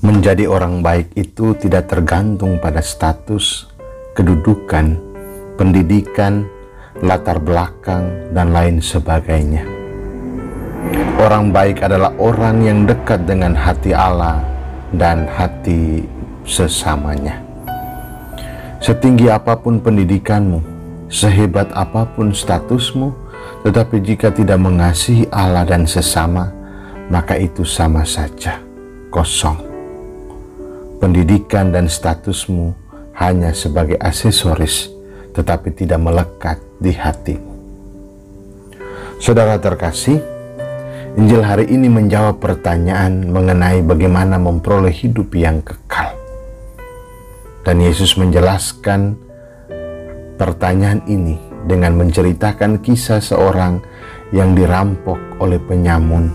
Menjadi orang baik itu tidak tergantung pada status, kedudukan, pendidikan, latar belakang, dan lain sebagainya. Orang baik adalah orang yang dekat dengan hati Allah dan hati sesamanya. Setinggi apapun pendidikanmu, sehebat apapun statusmu, tetapi jika tidak mengasihi Allah dan sesama, maka itu sama saja kosong. Pendidikan dan statusmu hanya sebagai aksesoris, tetapi tidak melekat di hatimu. Saudara terkasih, Injil hari ini menjawab pertanyaan mengenai bagaimana memperoleh hidup yang kekal. Dan Yesus menjelaskan pertanyaan ini dengan menceritakan kisah seorang yang dirampok oleh penyamun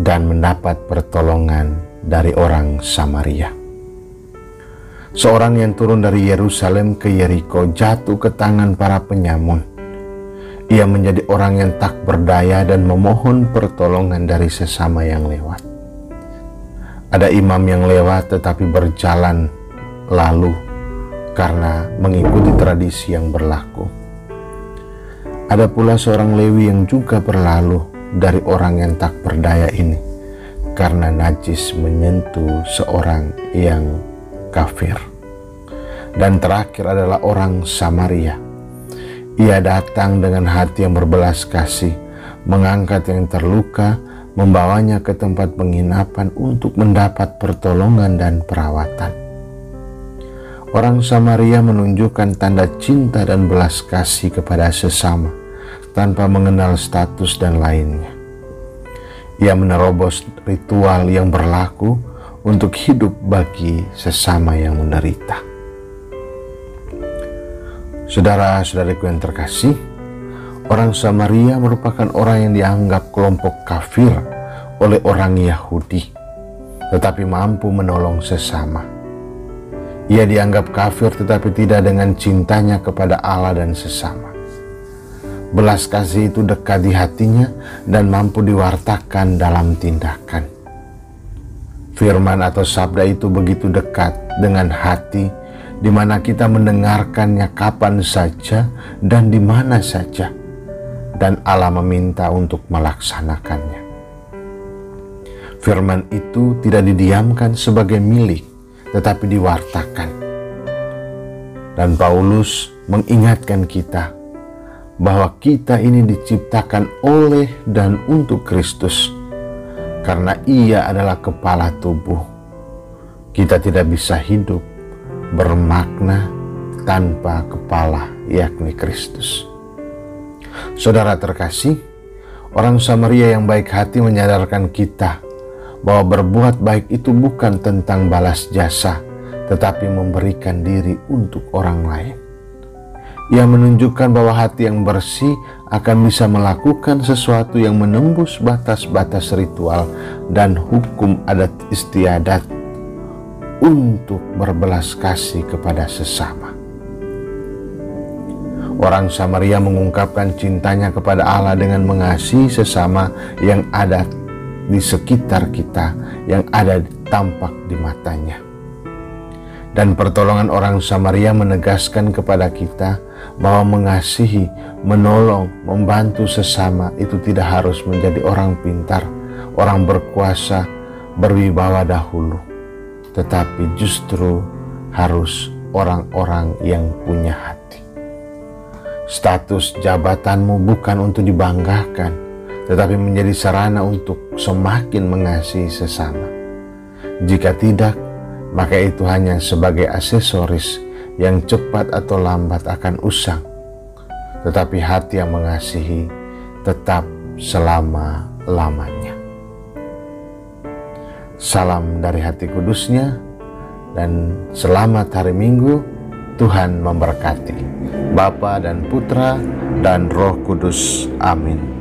dan mendapat pertolongan dari orang Samaria. Seorang yang turun dari Yerusalem ke Yeriko jatuh ke tangan para penyamun. Ia menjadi orang yang tak berdaya dan memohon pertolongan dari sesama yang lewat. Ada imam yang lewat tetapi berjalan lalu karena mengikuti tradisi yang berlaku. Ada pula seorang Lewi yang juga berlalu dari orang yang tak berdaya ini karena najis menyentuh seorang yang kafir. Dan terakhir adalah orang Samaria. Ia datang dengan hati yang berbelas kasih, mengangkat yang terluka, membawanya ke tempat penginapan untuk mendapat pertolongan dan perawatan. Orang Samaria menunjukkan tanda cinta dan belas kasih kepada sesama tanpa mengenal status dan lainnya. Ia menerobos ritual yang berlaku untuk hidup bagi sesama yang menderita. Saudara-saudariku yang terkasih, orang Samaria merupakan orang yang dianggap kelompok kafir oleh orang Yahudi, tetapi mampu menolong sesama. Ia dianggap kafir tetapi tidak dengan cintanya kepada Allah dan sesama. Belas kasih itu dekat di hatinya dan mampu diwartakan dalam tindakan. Firman atau sabda itu begitu dekat dengan hati, di mana kita mendengarkannya kapan saja dan di mana saja, dan Allah meminta untuk melaksanakannya. Firman itu tidak didiamkan sebagai milik, tetapi diwartakan. Dan Paulus mengingatkan kita bahwa kita ini diciptakan oleh dan untuk Kristus, karena Ia adalah kepala tubuh. Kita tidak bisa hidup bermakna tanpa kepala, yakni Kristus. Saudara terkasih, orang Samaria yang baik hati menyadarkan kita bahwa berbuat baik itu bukan tentang balas jasa, tetapi memberikan diri untuk orang lain. Ia menunjukkan bahwa hati yang bersih akan bisa melakukan sesuatu yang menembus batas-batas ritual dan hukum adat istiadat untuk berbelas kasih kepada sesama. Orang Samaria mengungkapkan cintanya kepada Allah dengan mengasihi sesama yang ada di sekitar kita, yang ada tampak di matanya. Dan pertolongan orang Samaria menegaskan kepada kita bahwa mengasihi, menolong, membantu sesama itu tidak harus menjadi orang pintar, orang berkuasa, berwibawa dahulu, tetapi justru harus orang-orang yang punya hati. Status jabatanmu bukan untuk dibanggakan, tetapi menjadi sarana untuk semakin mengasihi sesama. Jika tidak, maka itu hanya sebagai aksesoris yang cepat atau lambat akan usang. Tetapi hati yang mengasihi tetap selama-lamanya. Salam dari hati kudusnya, dan selamat hari Minggu. Tuhan memberkati. Bapa dan Putra dan Roh Kudus. Amin.